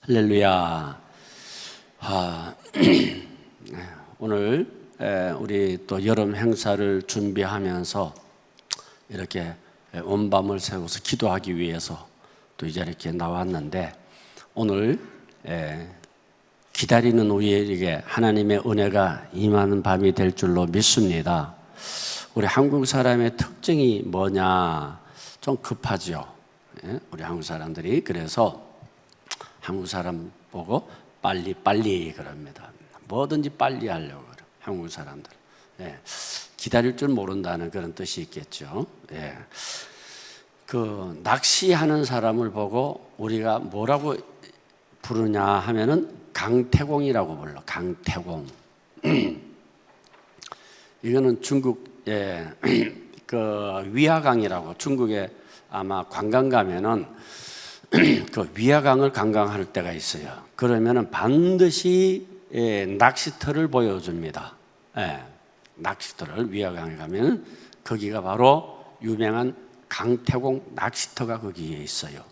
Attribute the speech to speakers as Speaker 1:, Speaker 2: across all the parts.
Speaker 1: 할렐루야. 오늘 우리 또 여름 행사를 준비하면서 이렇게 온 밤을 새워서 기도하기 위해서 또 이제 이렇게 나왔는데, 오늘 기다리는 우리에게 하나님의 은혜가 임하는 밤이 될 줄로 믿습니다. 우리 한국 사람의 특징이 뭐냐? 좀 급하죠. 우리 한국 사람들이. 그래서 한국 사람 보고 빨리 그럽니다. 뭐든지 빨리 하려고 그래요, 한국 사람들. 기다릴 줄 모른다는 그런 뜻이 있겠죠. 그 낚시하는 사람을 보고 우리가 뭐라고 부르냐 하면은 강태공이라고 불러. 강태공. 이거는 중국의 그 위화강이라고, 중국에 아마 관광 가면은 그 위화강을 관광할 때가 있어요. 그러면은 반드시 낚시터를 보여줍니다. 낚시터를, 위화강에 가면 거기가 바로 유명한 강태공 낚시터가 거기에 있어요.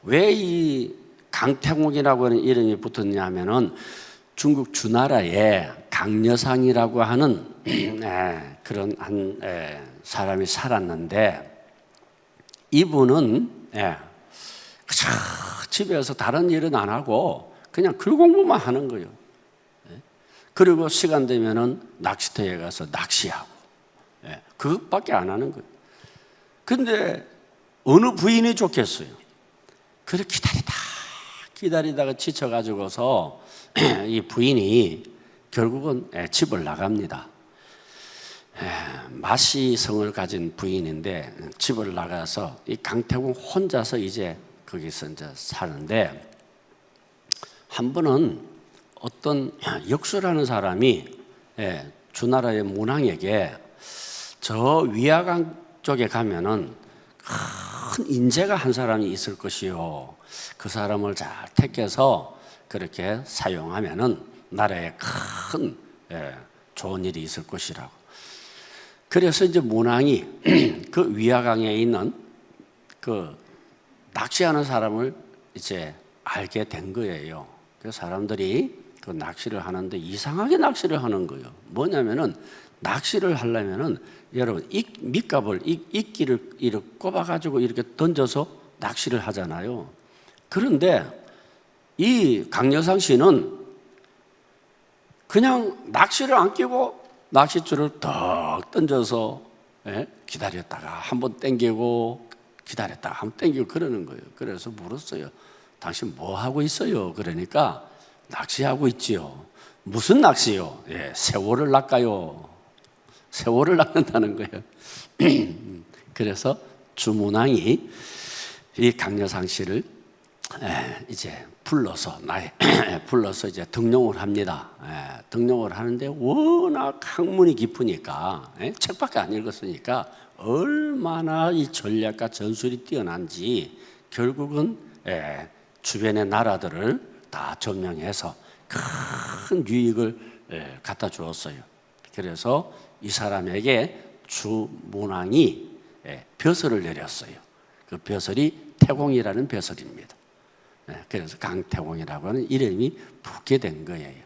Speaker 1: 왜 이 강태공이라고 하는 이름이 붙었냐면은 중국 주나라에 강려상이라고 하는 그런 한 사람이 살았는데, 이분은 그저 집에서 다른 일은 안 하고 그냥 글 공부만 하는 거예요. 그리고 시간 되면은 낚시터에 가서 낚시하고, 그것밖에 안 하는 거예요. 근데 어느 부인이 좋겠어요. 그래 기다리다가 지쳐가지고서 이 부인이 결국은 집을 나갑니다. 마시성을 가진 부인인데 집을 나가서 이 강태공 혼자서 이제 거기서 이제 사는데, 한 번은 어떤 역수라는 사람이 주나라의 문왕에게 저 위화강 쪽에 가면은 큰 인재가 한 사람이 있을 것이요, 그 사람을 잘 택해서 그렇게 사용하면은 나라에 큰 좋은 일이 있을 것이라고. 그래서 이제 문왕이 그 위화강에 있는 그 낚시하는 사람을 이제 알게 된 거예요. 그 사람들이 그 낚시를 하는데 이상하게 낚시를 하는 거예요. 뭐냐면은 낚시를 하려면은 여러분 밑갑을 이끼를 이렇게 꼽아가지고 이렇게 던져서 낚시를 하잖아요. 그런데 이 강여상 씨는 그냥 낚시를 안 끼고 낚싯줄을 턱 던져서 기다렸다가 한번 당기고 기다렸다가 한번 당기고 그러는 거예요. 그래서 물었어요. 당신 뭐 하고 있어요? 그러니까 낚시하고 있지요. 무슨 낚시요? 세월을 낚아요. 세월을 낚는다는 거예요. 그래서 주문왕이 이 강여상 씨를 이제 불러서 이제 등용을 합니다. 등용을 하는데 워낙 학문이 깊으니까, 책밖에 안 읽었으니까 얼마나 이 전략과 전술이 뛰어난지 결국은 주변의 나라들을 다 점령해서 큰 유익을 갖다 주었어요. 그래서 이 사람에게 주문왕이 벼슬을 내렸어요. 그 벼슬이 태공이라는 벼슬입니다. 그래서 강태공이라고 하는 이름이 붙게 된 거예요.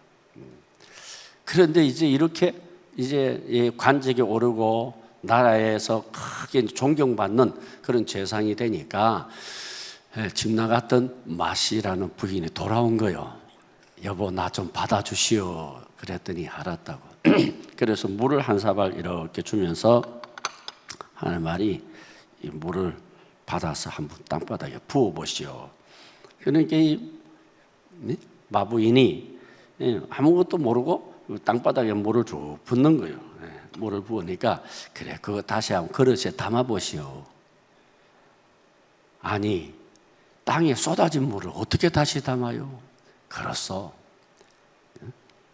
Speaker 1: 그런데 이제 이렇게 이제 관직에 오르고 나라에서 크게 존경받는 그런 재상이 되니까 집 나갔던 마씨라는 부인이 돌아온 거예요. 여보, 나 좀 받아주시오. 그랬더니 알았다고. 그래서 물을 한 사발 이렇게 주면서 하는 말이, 이 물을 받아서 한번 땅바닥에 부어보시오. 그러니까 이 마부인이 아무것도 모르고 땅바닥에 물을 쭉 붓는 거예요. 물을 부으니까, 그래, 그거 다시 한번 그릇에 담아보시오. 아니, 땅에 쏟아진 물을 어떻게 다시 담아요? 그렇소.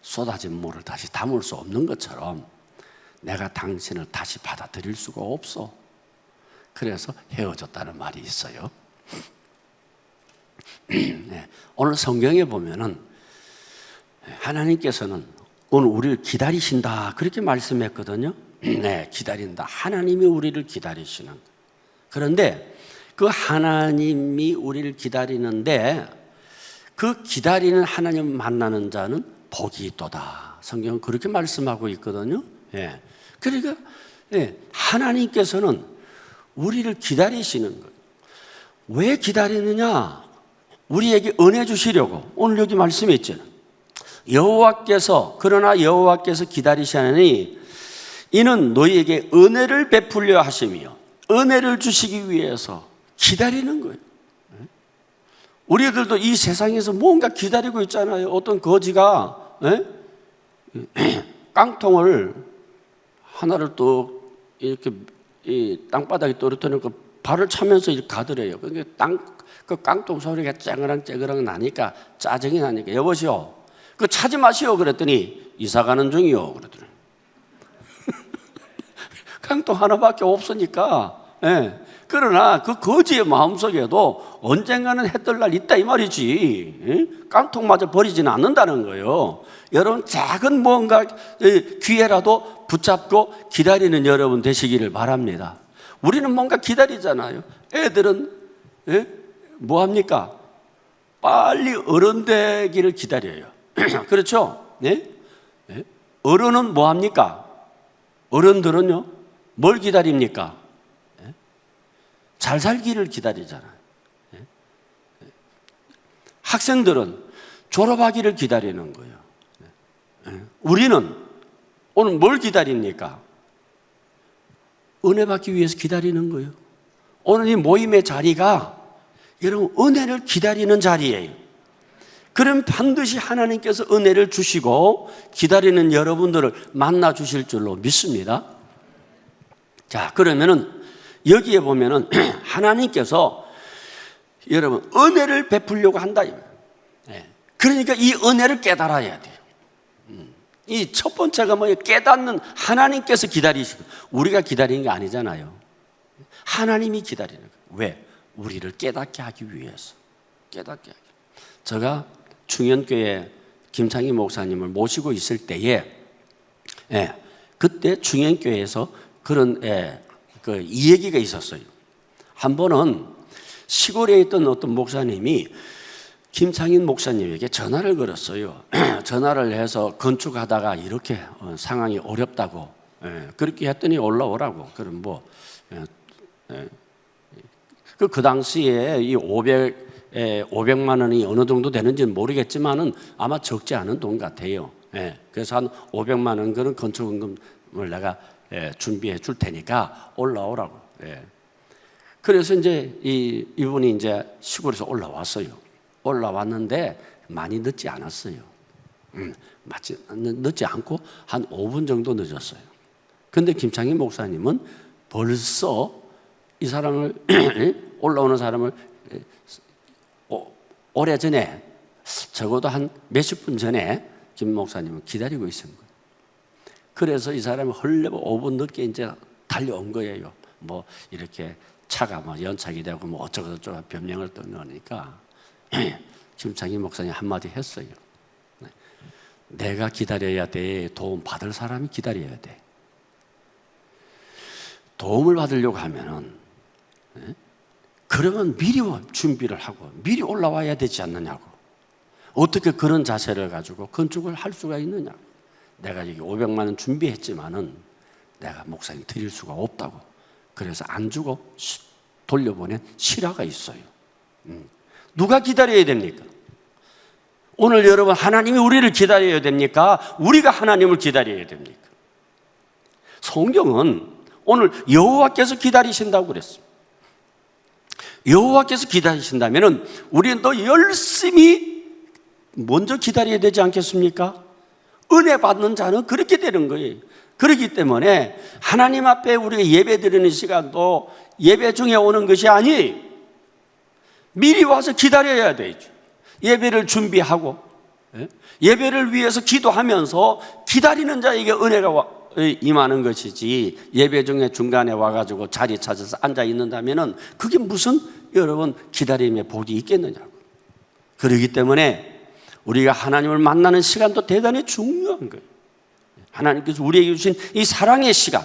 Speaker 1: 쏟아진 물을 다시 담을 수 없는 것처럼 내가 당신을 다시 받아들일 수가 없어. 그래서 헤어졌다는 말이 있어요. 오늘 성경에 보면은 하나님께서는 오늘 우리를 기다리신다 그렇게 말씀했거든요. 기다린다. 하나님이 우리를 기다리시는. 그런데 그 하나님이 우리를 기다리는데 그 기다리는 하나님을 만나는 자는 복이 있도다. 성경은 그렇게 말씀하고 있거든요. 예. 그러니까 하나님께서는 우리를 기다리시는 거예요. 왜 기다리느냐? 우리에게 은혜 주시려고. 오늘 여기 말씀에 있잖아요. 그러나 여호와께서 기다리시나니 이는 너희에게 은혜를 베풀려 하시며 은혜를 주시기 위해서 기다리는 거예요. 우리들도 이 세상에서 뭔가 기다리고 있잖아요. 어떤 거지가 깡통을 하나를 또 이렇게 이 땅바닥에 떨어뜨리니까 발을 차면서 이렇게 가더래요. 그 깡통 소리가 쨍그랑 나니까 짜증이 나니까 여보시오, 그 차지 마시오 그랬더니 이사 가는 중이요 그러더래. 깡통 하나밖에 없으니까. 그러나 그 거지의 마음속에도 언젠가는 해뜰 날 있다 이 말이지. 깡통마저 버리지는 않는다는 거예요. 여러분, 작은 뭔가 기회라도 붙잡고 기다리는 여러분 되시기를 바랍니다. 우리는 뭔가 기다리잖아요. 애들은 뭐합니까? 빨리 어른 되기를 기다려요. 그렇죠? 어른은 뭐합니까? 어른들은요 뭘 기다립니까? 잘 살기를 기다리잖아요. 학생들은 졸업하기를 기다리는 거예요. 우리는 오늘 뭘 기다립니까? 은혜 받기 위해서 기다리는 거예요. 오늘 이 모임의 자리가 여러분 은혜를 기다리는 자리예요. 그럼 반드시 하나님께서 은혜를 주시고 기다리는 여러분들을 만나 주실 줄로 믿습니다. 자, 그러면은 여기에 보면은 하나님께서 여러분 은혜를 베풀려고 한다. 그러니까 이 은혜를 깨달아야 돼요. 이 첫 번째가 뭐예요? 깨닫는 하나님께서 기다리시고, 우리가 기다리는 게 아니잖아요. 하나님이 기다리는 거예요. 왜? 우리를 깨닫게 하기 위해서. 깨닫게 하기. 제가 충현교회 김창희 목사님을 모시고 있을 때에 그때 충현교회에서 그런 이 얘기가 있었어요. 한 번은 시골에 있던 어떤 목사님이 김창인 목사님에게 전화를 걸었어요. 전화를 해서 건축하다가 이렇게 상황이 어렵다고. 그렇게 했더니 올라오라고. 그럼 그 당시에 이 500만 원이 어느 정도 되는지는 모르겠지만은 아마 적지 않은 돈 같아요. 그래서 한 500만 원 그런 건축원금을 내가 준비해 줄 테니까 올라오라고. 그래서 이제 이분이 이제 시골에서 올라왔어요. 올라왔는데 많이 늦지 않았어요. 늦지 않고 한 5분 정도 늦었어요. 근데 김창희 목사님은 벌써 이 사람을 올라오는 사람을 오래전에 적어도 한 몇십 분 전에 김 목사님은 기다리고 있은 거예요. 그래서 이 사람이 헐레버 5분 늦게 이제 달려온 거예요. 뭐 이렇게 차가 뭐 연착이 되고 뭐 어쩌고저쩌고 변명을 떠넣으니까 김창희 목사님 한마디 했어요. 내가 기다려야 돼. 도움 받을 사람이 기다려야 돼. 도움을 받으려고 하면은 그러면 미리 준비를 하고 미리 올라와야 되지 않느냐고. 어떻게 그런 자세를 가지고 건축을 할 수가 있느냐고. 내가 여기 500만 원 준비했지만은 내가 목사님 드릴 수가 없다고. 그래서 안 주고 돌려보낸 실화가 있어요. 누가 기다려야 됩니까? 오늘 여러분 하나님이 우리를 기다려야 됩니까? 우리가 하나님을 기다려야 됩니까? 성경은 오늘 여호와께서 기다리신다고 그랬습니다. 여호와께서 기다리신다면 우리는 더 열심히 먼저 기다려야 되지 않겠습니까? 은혜 받는 자는 그렇게 되는 거예요. 그렇기 때문에 하나님 앞에 우리가 예배 드리는 시간도 예배 중에 오는 것이 아니 미리 와서 기다려야 되죠. 예배를 준비하고 예배를 위해서 기도하면서 기다리는 자에게 은혜가 임하는 것이지 예배 중에 중간에 와가지고 자리 찾아서 앉아 있는다면 그게 무슨 여러분 기다림의 복이 있겠느냐고. 그렇기 때문에 우리가 하나님을 만나는 시간도 대단히 중요한 거예요. 하나님께서 우리에게 주신 이 사랑의 시간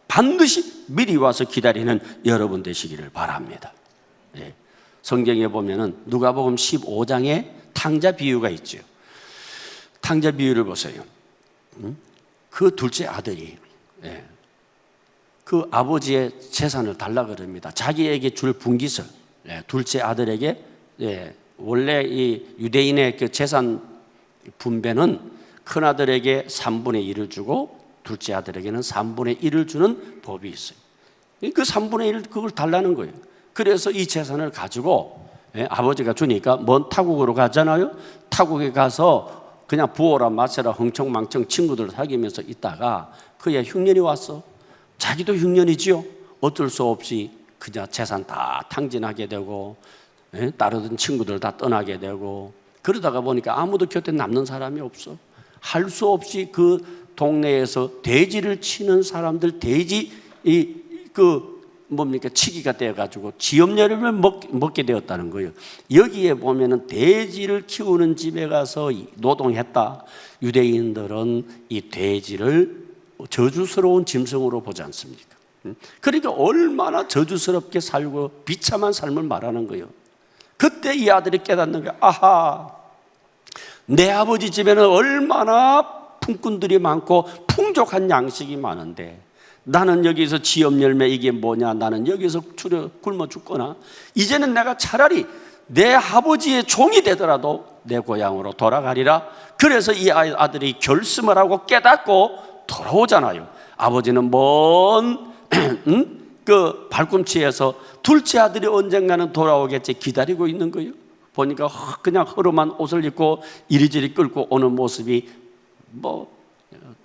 Speaker 1: 반드시 미리 와서 기다리는 여러분 되시기를 바랍니다. 예. 성경에 보면은 누가복음 15장에 탕자 비유가 있죠. 탕자 비유를 보세요. 그 둘째 아들이 그 아버지의 재산을 달라 그럽니다. 자기에게 줄 분깃을 둘째 아들에게, 원래 이 유대인의 그 재산 분배는 큰 아들에게 3분의 1을 주고 둘째 아들에게는 3분의 1을 주는 법이 있어요. 그 3분의 1 그걸 달라는 거예요. 그래서 이 재산을 가지고 아버지가 주니까 먼 타국으로 가잖아요. 타국에 가서 그냥 부어라 마셔라 흥청망청 친구들 사귀면서 있다가 그의 흉년이 왔어. 자기도 흉년이지요. 어쩔 수 없이 그냥 재산 다 탕진하게 되고 따르던 친구들 다 떠나게 되고, 그러다가 보니까 아무도 곁에 남는 사람이 없어. 할 수 없이 그 동네에서 돼지를 치는 사람들, 돼지 치기가 되어가지고 지엄열을 먹게 되었다는 거예요. 여기에 보면은 돼지를 키우는 집에 가서 노동했다. 유대인들은 이 돼지를 저주스러운 짐승으로 보지 않습니까? 그러니까 얼마나 저주스럽게 살고 비참한 삶을 말하는 거예요. 그때 이 아들이 깨닫는 거예요. 아하, 내 아버지 집에는 얼마나 품꾼들이 많고 풍족한 양식이 많은데 나는 여기서 지엄열매 이게 뭐냐, 나는 여기서 굶어 죽거나 이제는 내가 차라리 내 아버지의 종이 되더라도 내 고향으로 돌아가리라. 그래서 이 아들이 결심을 하고 깨닫고 돌아오잖아요. 아버지는 먼 그 발꿈치에서 둘째 아들이 언젠가는 돌아오겠지 기다리고 있는 거예요. 보니까 그냥 허름한 옷을 입고 이리저리 끌고 오는 모습이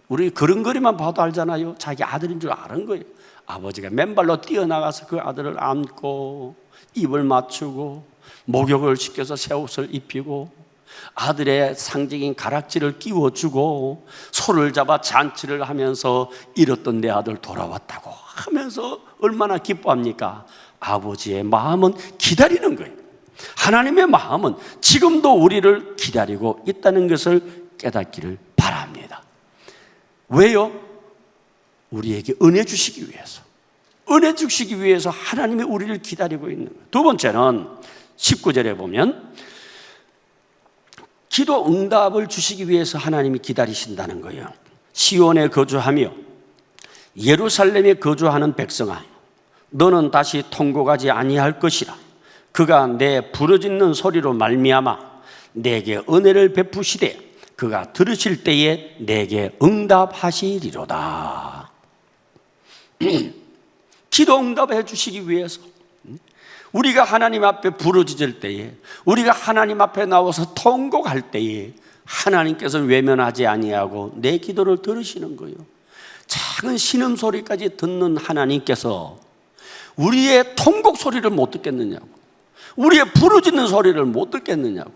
Speaker 1: 우리 그런 거리만 봐도 알잖아요. 자기 아들인 줄 아는 거예요. 아버지가 맨발로 뛰어나가서 그 아들을 안고 입을 맞추고 목욕을 시켜서 새 옷을 입히고 아들의 상징인 가락지를 끼워주고 소를 잡아 잔치를 하면서 잃었던 내 아들 돌아왔다고 하면서 얼마나 기뻐합니까? 아버지의 마음은 기다리는 거예요. 하나님의 마음은 지금도 우리를 기다리고 있다는 것을 깨닫기를 바랍니다. 왜요? 우리에게 은혜 주시기 위해서. 은혜 주시기 위해서 하나님이 우리를 기다리고 있는 거예요. 두 번째는 19절에 보면 기도 응답을 주시기 위해서 하나님이 기다리신다는 거예요. 시온에 거주하며 예루살렘에 거주하는 백성아, 너는 다시 통곡하지 아니할 것이라. 그가 내 부르짖는 소리로 말미암아 내게 은혜를 베푸시되 그가 들으실 때에 내게 응답하시리로다. 기도 응답해 주시기 위해서 우리가 하나님 앞에 부르짖을 때에, 우리가 하나님 앞에 나와서 통곡할 때에 하나님께서 외면하지 아니하고 내 기도를 들으시는 거예요. 작은 신음소리까지 듣는 하나님께서 우리의 통곡 소리를 못 듣겠느냐고, 우리의 부르짖는 소리를 못 듣겠느냐고.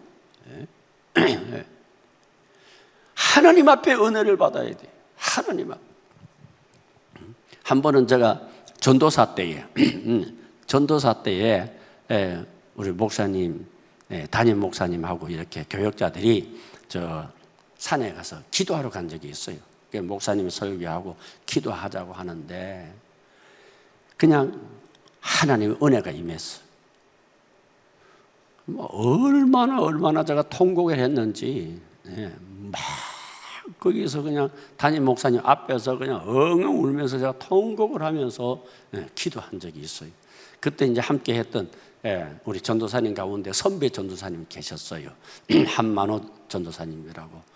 Speaker 1: 하나님 앞에 은혜를 받아야 돼. 하나님 앞에. 한 번은 제가 전도사 때에 우리 목사님, 담임 목사님하고 이렇게 교역자들이 저 산에 가서 기도하러 간 적이 있어요. 목사님이 설교하고 기도하자고 하는데 그냥 하나님의 은혜가 임했어요. 얼마나 제가 통곡을 했는지, 막 거기서 그냥 담임 목사님 앞에서 그냥 엉엉 울면서 제가 통곡을 하면서 기도한 적이 있어요. 그때 이제 함께 했던 우리 전도사님 가운데 선배 전도사님 계셨어요. 한만호 전도사님이라고.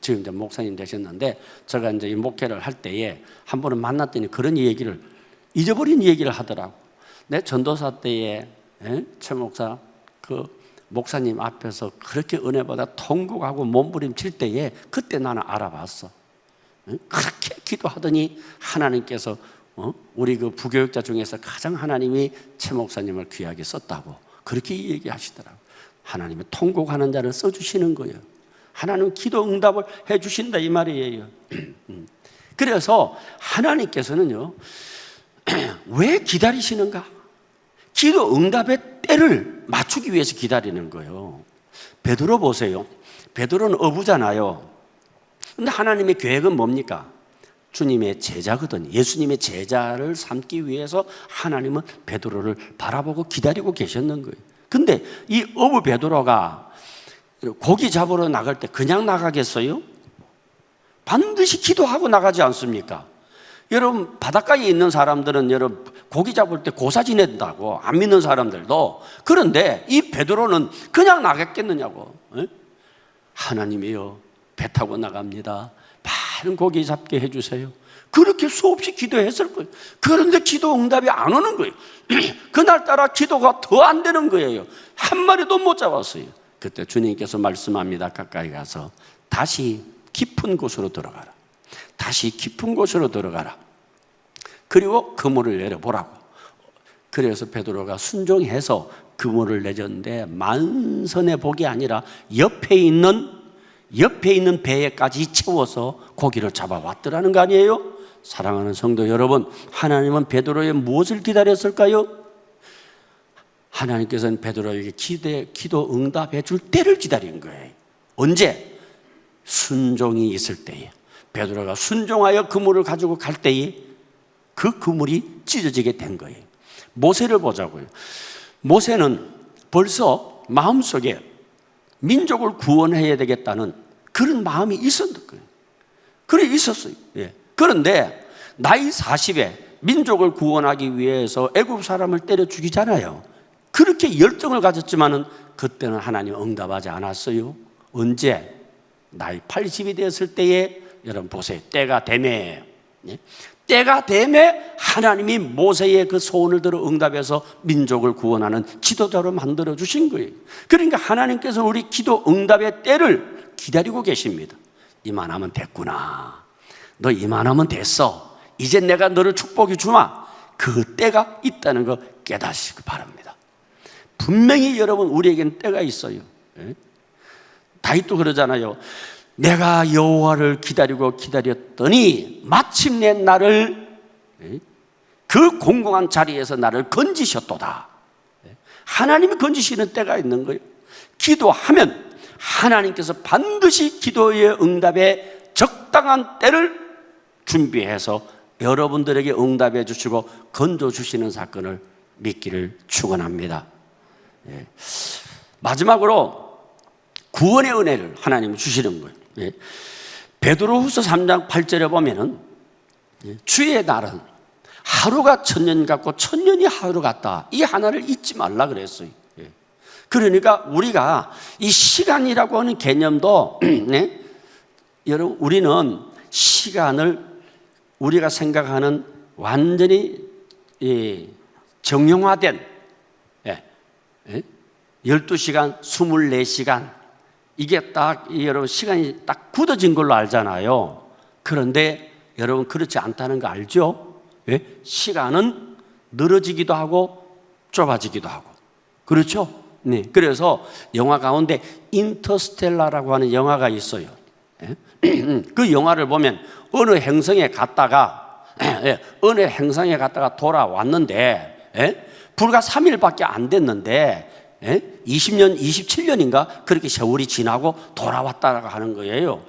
Speaker 1: 지금 이제 목사님 되셨는데, 제가 이제 이 목회를 할 때에 한 번은 만났더니 그런 얘기를, 잊어버린 얘기를 하더라고. 내 전도사 때에 최 목사 그 목사님 앞에서 그렇게 은혜받아 통곡하고 몸부림칠 때에 그때 나는 알아봤어. 그렇게 기도하더니 하나님께서 우리 그 부교육자 중에서 가장 하나님이 최 목사님을 귀하게 썼다고 그렇게 얘기하시더라고. 하나님이 통곡하는 자를 써주시는 거예요. 하나님은 기도 응답을 해주신다 이 말이에요. 그래서 하나님께서는요, 왜 기다리시는가? 기도 응답의 때를 맞추기 위해서 기다리는 거예요. 베드로 보세요. 베드로는 어부잖아요. 근데 하나님의 계획은 뭡니까? 주님의 제자거든요. 예수님의 제자를 삼기 위해서 하나님은 베드로를 바라보고 기다리고 계셨는 거예요. 근데 이 어부 베드로가 고기 잡으러 나갈 때 그냥 나가겠어요? 반드시 기도하고 나가지 않습니까? 여러분, 바닷가에 있는 사람들은 여러분 고기 잡을 때 고사 지낸다고, 안 믿는 사람들도. 그런데 이 베드로는 그냥 나갔겠느냐고. 에? 하나님이요, 배 타고 나갑니다. 많은 고기 잡게 해주세요. 그렇게 수없이 기도했을 거예요. 그런데 기도 응답이 안 오는 거예요. 그날따라 기도가 더 안 되는 거예요. 한 마리도 못 잡았어요. 그때 주님께서 말씀합니다. 가까이 가서 다시 깊은 곳으로 들어가라. 다시 깊은 곳으로 들어가라. 그리고 그물을 내려보라고. 그래서 베드로가 순종해서 그물을 내줬는데 만선의 복이 아니라 옆에 있는 배에까지 채워서 고기를 잡아왔더라는 거 아니에요? 사랑하는 성도 여러분, 하나님은 베드로의 무엇을 기다렸을까요? 하나님께서는 베드로에게 기도 응답해 줄 때를 기다린 거예요. 언제? 순종이 있을 때에. 베드로가 순종하여 그물을 가지고 갈 때에 그 그물이 찢어지게 된 거예요. 모세를 보자고요. 모세는 벌써 마음속에 민족을 구원해야 되겠다는 그런 마음이 있었던 거예요. 그래 있었어요. 예. 그런데 나이 40에 민족을 구원하기 위해서 애굽 사람을 때려 죽이잖아요. 그렇게 열정을 가졌지만은 그때는 하나님 응답하지 않았어요. 언제? 나이 80이 되었을 때에 여러분 보세요. 때가 되매, 예? 때가 되매 하나님이 모세의 그 소원을 들어 응답해서 민족을 구원하는 지도자로 만들어 주신 거예요. 그러니까 하나님께서 우리 기도 응답의 때를 기다리고 계십니다. 이만하면 됐구나. 너 이만하면 됐어. 이제 내가 너를 축복해 주마. 그 때가 있다는 거 깨닫시기 바랍니다. 분명히 여러분 우리에게는 때가 있어요. 예? 다윗도 그러잖아요. 내가 여호와를 기다리고 기다렸더니 마침내 나를 그 공공한 자리에서 나를 건지셨도다. 하나님이 건지시는 때가 있는 거예요. 기도하면 하나님께서 반드시 기도의 응답에 적당한 때를 준비해서 여러분들에게 응답해 주시고 건져 주시는 사건을 믿기를 축원합니다. 마지막으로 구원의 은혜를 하나님이 주시는 거예요. 베드로후서 3장 8절에 보면은 주의 날은 하루가 천년 같고 천년이 하루 같다. 이 하나를 잊지 말라 그랬어요. 그러니까 우리가 이 시간이라고 하는 개념도 여러분 우리는 시간을 우리가 생각하는 완전히 정형화된 12시간, 24시간 이게 딱 여러분 시간이 딱 굳어진 걸로 알잖아요. 그런데 여러분 그렇지 않다는 거 알죠? 시간은 늘어지기도 하고 좁아지기도 하고 그렇죠? 네. 그래서 영화 가운데 인터스텔라라고 하는 영화가 있어요. 그 영화를 보면 어느 행성에 갔다가 돌아왔는데 불과 3일밖에 안 됐는데 20년, 27년인가 그렇게 세월이 지나고 돌아왔다고 하는 거예요.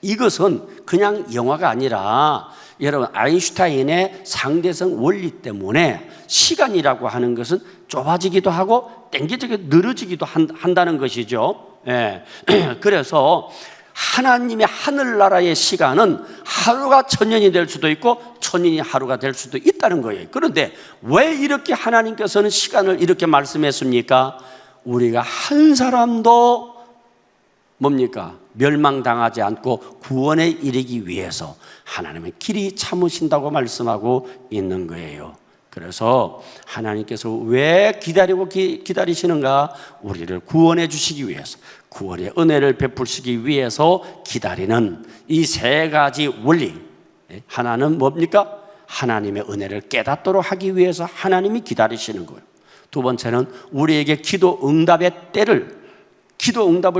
Speaker 1: 이것은 그냥 영화가 아니라 여러분 아인슈타인의 상대성 원리 때문에 시간이라고 하는 것은 좁아지기도 하고 땡겨지게 늘어지기도 한다는 것이죠. 그래서 하나님의 하늘나라의 시간은 하루가 천년이 될 수도 있고 천년이 하루가 될 수도 있다는 거예요. 그런데 왜 이렇게 하나님께서는 시간을 이렇게 말씀했습니까? 우리가 한 사람도 뭡니까? 멸망당하지 않고 구원에 이르기 위해서 하나님은 길이 참으신다고 말씀하고 있는 거예요. 그래서 하나님께서 왜 기다리시는가? 우리를 구원해 주시기 위해서, 구원의 은혜를 베푸시기 위해서 기다리는 이 세 가지 원리. 하나는 뭡니까? 하나님의 은혜를 깨닫도록 하기 위해서 하나님이 기다리시는 거예요. 두 번째는 우리에게 기도 응답을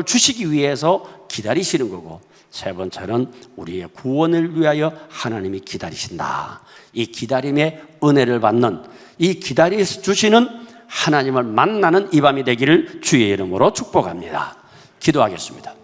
Speaker 1: 주시기 위해서 기다리시는 거고, 세 번째는 우리의 구원을 위하여 하나님이 기다리신다. 이 기다림의 은혜를 받는, 이 기다려 주시는 하나님을 만나는 이 밤이 되기를 주의 이름으로 축복합니다. 기도하겠습니다.